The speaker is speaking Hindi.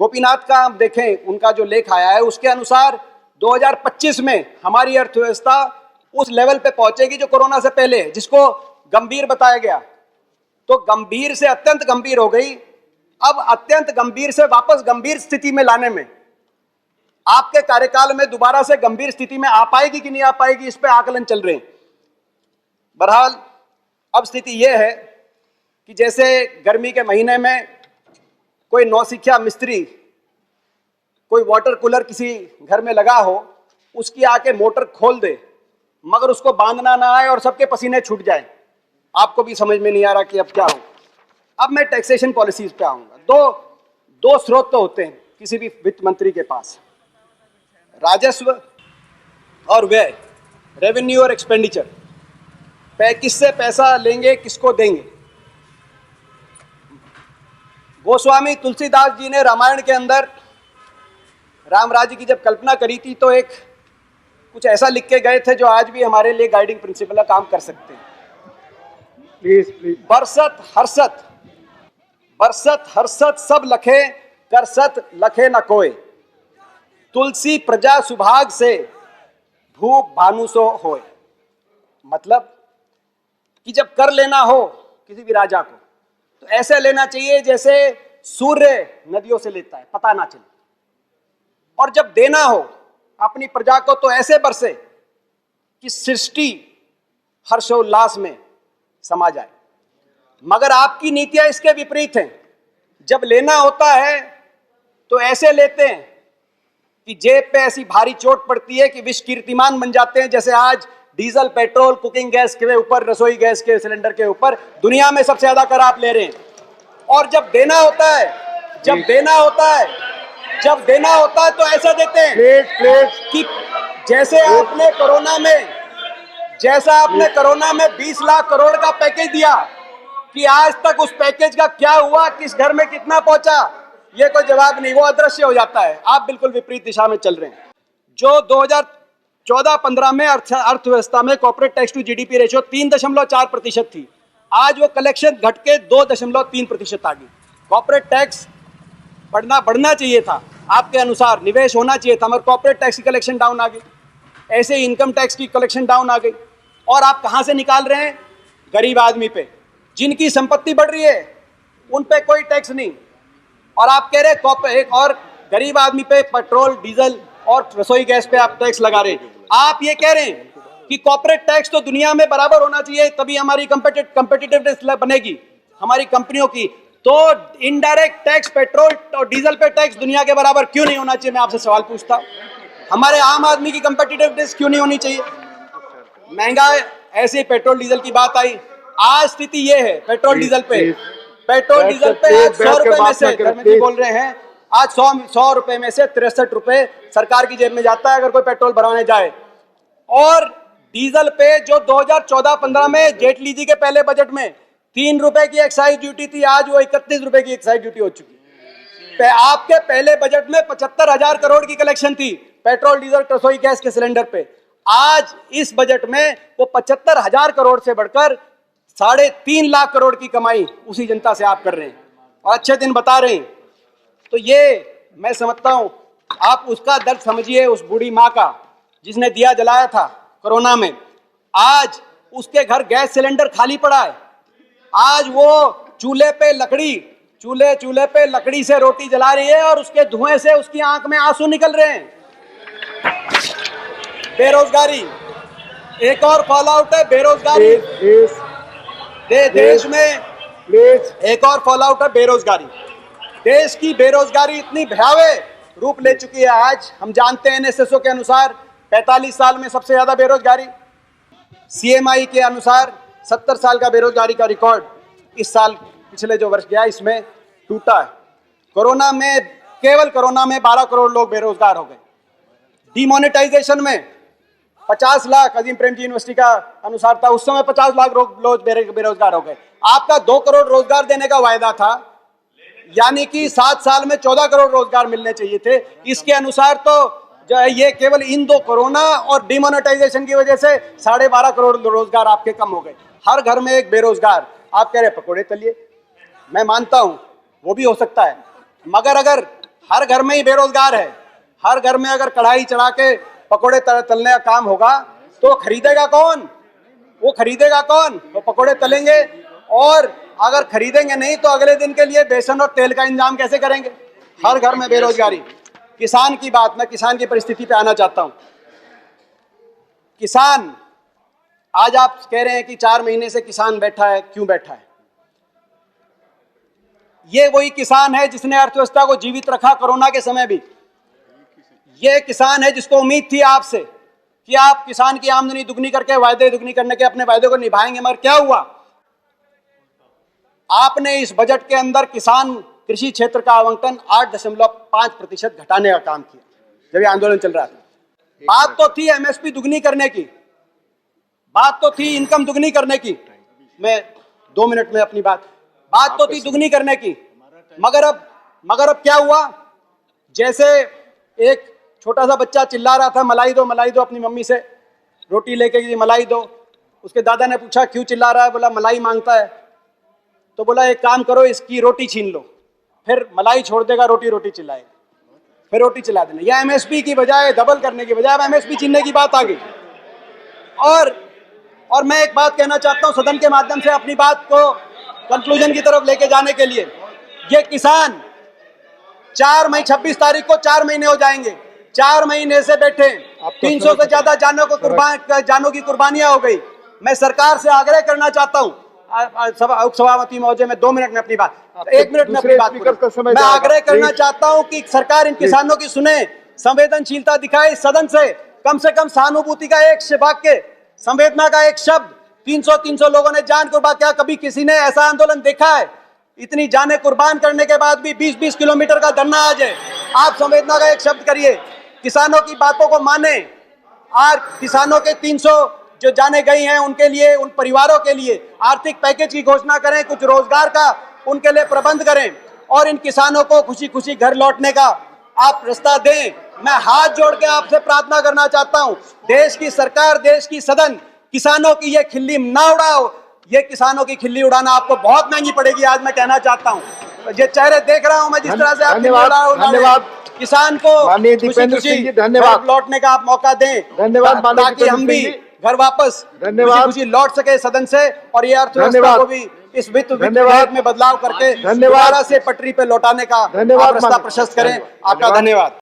गोपीनाथ का आप देखें, उनका जो लेख आया है उसके अनुसार 2025 में हमारी अर्थव्यवस्था उस लेवल पे पहुंचेगी जो कोरोना से पहले, जिसको गंभीर बताया गया, तो गंभीर से अत्यंत गंभीर हो गई। अब अत्यंत गंभीर से वापस गंभीर स्थिति में लाने में आपके कार्यकाल में दोबारा से गंभीर स्थिति में आ पाएगी कि नहीं आ पाएगी, इस पे आकलन चल रहे हैं। बहरहाल अब स्थिति यह है कि जैसे गर्मी के महीने में कोई नौसिखिया मिस्त्री कोई वाटर कूलर किसी घर में लगा हो, उसकी आके मोटर खोल दे मगर उसको बांधना ना आए और सबके पसीने छूट जाए, आपको भी समझ में नहीं आ रहा कि अब क्या हो। अब मैं टैक्सेशन पॉलिसीज पे आऊंगा। दो स्रोत तो होते हैं किसी भी वित्त मंत्री के पास, राजस्व और व्यय, रेवेन्यू और एक्सपेंडिचर। किससे पैसा लेंगे, किसको देंगे। गोस्वामी तुलसीदास जी ने रामायण के अंदर राम राज्य की जब कल्पना करी थी तो एक कुछ ऐसा लिख के गए थे जो आज भी हमारे लिए गाइडिंग प्रिंसिपल का काम कर सकते हैं। प्लीज। बरसत हर्षत सब लखे, करसत लखे न कोय, तुलसी प्रजा सुभाग से, भूप भानु सो होय। मतलब कि जब कर लेना हो किसी भी राजा को तो ऐसे लेना चाहिए जैसे सूर्य नदियों से लेता है, पता ना चले, और जब देना हो अपनी प्रजा को तो ऐसे बरसे कि सृष्टि हर्षोल्लास में समा जाए। मगर आपकी नीतियां इसके विपरीत हैं। जब लेना होता है तो ऐसे लेते हैं कि जेब पे ऐसी भारी चोट पड़ती है कि विश्व कीर्तिमान बन जाते हैं, जैसे आज डीजल, पेट्रोल, कुकिंग गैस के ऊपर, रसोई गैस के सिलेंडर के ऊपर दुनिया में सबसे ज्यादा कर आप ले रहे हैं। और जब देना होता है तो ऐसा देते हैं कि जैसे आपने कोरोना में 20 लाख करोड़ का पैकेज दिया कि आज तक उस पैकेज का क्या हुआ, किस घर में कितना पहुंचा, ये कोई जवाब नहीं, वो अदृश्य हो जाता है। आप बिल्कुल विपरीत दिशा में चल रहे हैं। जो 2014-15 में अर्थव्यवस्था में corporate tax to GDP ratio 3.4% थी, आज वो कलेक्शन घट के 2.3% आ गई। कॉर्पोरेट टैक्स बढ़ना चाहिए था आपके अनुसार, निवेश होना चाहिए था, मगर कॉर्पोरेट टैक्स की कलेक्शन डाउन आ गई। ऐसे ही इनकम टैक्स की कलेक्शन डाउन आ गई। और आप कहां से निकाल रहे हैं? गरीब आदमी पे, जिनकी संपत्ति बढ़ रही है उन पे कोई टैक्स नहीं। और आप कह रहे एक और गरीब आदमी पे पेट्रोल, डीजल और रसोई गैस पे आप टैक्स लगा रहे हैं। आप ये कह रहे हैं कि कॉर्पोरेट टैक्स तो दुनिया में बराबर होना चाहिए, तभी हमारी कंपेटिटिवनेस बनेगी हमारी कंपनियों की। तो इनडायरेक्ट टैक्स, पेट्रोल और डीजल पे टैक्स दुनिया के बराबर क्यों नहीं होना चाहिए? मैं आपसे सवाल पूछता हूं, हमारे आम आदमी की कंपेटिटिवनेस क्यों नहीं होनी चाहिए? महंगाई, ऐसे पेट्रोल डीजल की बात आई, आज स्थिति ये है पेट्रोल डीजल पे आज 100 रुपए में से, धर्मेंद्र जी बोल रहे हैं, आज 100 रुपए में से 63 रुपए सरकार की जेब में जाता है अगर कोई पेट्रोल भरवाने जाए। और डीजल पे जो 2014-15 में जेटली जी के पहले बजट में 3 रुपए की एक्साइज ड्यूटी थी, आज वो 31 रुपए की एक्साइज ड्यूटी हो चुकी है। आपके पहले बजट में 75,000 करोड़ की कलेक्शन थी पेट्रोल, डीजल, रसोई गैस के सिलेंडर पे। आज इस बजट में वो 75,000 करोड़ से बढ़कर 3.5 लाख करोड़ की कमाई उसी जनता से आप कर रहे हैं और अच्छे दिन बता रहे हैं। तो ये मैं समझता हूं, आप उसका दर्द समझिए, उस बूढ़ी माँ का जिसने दिया जलाया था कोरोना में, आज उसके घर गैस सिलेंडर खाली पड़ा है। आज वो चूल्हे पे लकड़ी से रोटी जला रही है और उसके धुएं से उसकी आंख में आंसू निकल रहे हैं। बेरोजगारी एक और फॉल आउट है, बेरोजगारी देश में एक और फॉल आउट है बेरोजगारी। देश की बेरोजगारी इतनी भयावह रूप ले चुकी है। आज हम जानते हैं एनएसएसओ के अनुसार 45 साल में सबसे ज्यादा बेरोजगारी, सीएमआई के अनुसार 70 साल का बेरोजगारी का रिकॉर्ड इस साल, पिछले जो वर्ष गया, इसमें टूटा है। केवल कोरोना में 12 करोड़ लोग बेरोजगार हो गए। डिमोनेटाइजेशन में 50 लाख, अजीम प्रेम जी यूनिवर्सिटी का अनुसार था, उस समय 50 लाख लोग बेरोजगार हो गए। आपका 2 करोड़ रोजगार देने का वायदा था, यानी कि 7 साल में 14 करोड़ रोजगार मिलने चाहिए थे। इसके अनुसार तो जो है ये केवल इन 2 कोरोना और डिमोनेटाइजेशन की वजह से 12.5 करोड़ रोजगार आपके कम हो गए। हर घर में एक बेरोजगार। आप कह रहे पकोड़े तलिए, मैं मानता हूं वो भी हो सकता है, मगर अगर हर घर में ही बेरोजगार है। हर घर में अगर कढ़ाई चढ़ा के पकोड़े तलने का काम होगा तो खरीदेगा कौन? वो खरीदेगा कौन? वो पकोड़े तलेंगे, और अगर खरीदेंगे नहीं तो अगले दिन के लिए बेसन और तेल का इंतजाम कैसे करेंगे? हर घर में बेरोजगारी। किसान की बात, मैं किसान की परिस्थिति पे आना चाहता हूं। किसान, आज आप कह रहे हैं कि 4 महीने से किसान बैठा है, क्यों बैठा है? ये वही किसान है जिसने अर्थव्यवस्था को जीवित रखा कोरोना के समय भी। ये किसान है जिसको उम्मीद थी आपसे कि आप किसान की आमदनी दुगनी करके, वायदे दुगनी करने के अपने वायदे को निभाएंगे, मगर क्या हुआ? आपने इस बजट के अंदर किसान कृषि क्षेत्र का आवंटन 8.5% घटाने का काम किया जब ये आंदोलन चल रहा था। बात तो थी एमएसपी दुगनी करने की, बात तो थी इनकम दुगनी करने की। मैं 2 मिनट में अपनी बात तो थी दुगनी करने की, मगर अब क्या हुआ? जैसे एक छोटा सा बच्चा चिल्ला रहा था, मलाई दो अपनी मम्मी से, रोटी लेके गई, मलाई दो। उसके दादा ने पूछा क्यों चिल्ला रहा है? बोला मलाई मांगता है। तो बोला एक काम करो, इसकी रोटी छीन लो, फिर मलाई छोड़ देगा, रोटी चिल्लाएगा, फिर रोटी चिल्ला देना। या एमएसपी की बजाय, डबल करने की बजाय अब एमएसपी छीनने की बात आ गई। और मैं एक बात कहना चाहता हूं सदन के माध्यम से, अपनी बात को कंक्लूजन की तरफ लेके जाने के लिए। ये किसान 26 तारीख को 4 महीने हो जाएंगे, 4 महीने से बैठे, 300 से ज्यादा जानों की कुर्बानियां हो गई। मैं सरकार से आग्रह करना चाहता हूं, उपसभापति महोदय, मैं 2 मिनट में अपनी बात, 1 मिनट में अपनी बात, मैं आग्रह करना चाहता हूं कि सरकार इन किसानों की सुने, संवेदनशीलता दिखाए, सदन से कम सहानुभूति का एक वाक्य, संवेदना का एक शब्द। 300 लोगों ने जान कुर्बान, क्या कभी किसी ने ऐसा आंदोलन देखा है? इतनी जानें कुर्बान करने के बाद भी 20-20 किलोमीटर का धरना आ जाए। आप संवेदना का एक शब्द करिए, किसानों की बातों को माने, और किसानों के 300 जो जाने गई हैं उनके लिए, उन परिवारों के लिए आर्थिक पैकेज की घोषणा करें, कुछ रोजगार का उनके लिए प्रबंध करें, और इन किसानों को खुशी खुशी घर लौटने का आप रास्ता दें। मैं हाथ जोड़ के आपसे प्रार्थना करना चाहता हूं, देश की सरकार, देश की सदन, किसानों की ये खिल्ली ना उड़ाओ। ये किसानों की खिल्ली उड़ाना आपको बहुत महंगी पड़ेगी। आज मैं कहना चाहता हूं, ये चेहरे देख रहा हूं मैं, जिस तरह से आप धन्यवाद किसान को खुशी धन्यवाद लौटने का आप मौका दें, धन्यवाद, ताकि हम भी घर वापस खुशी लौट सके सदन से, और ये अर्थव्यवस्था को भी इस वित्त में बदलाव करके दोबारा से पटरी पे लौटाने का रास्ता प्रशस्त करें। आपका धन्यवाद।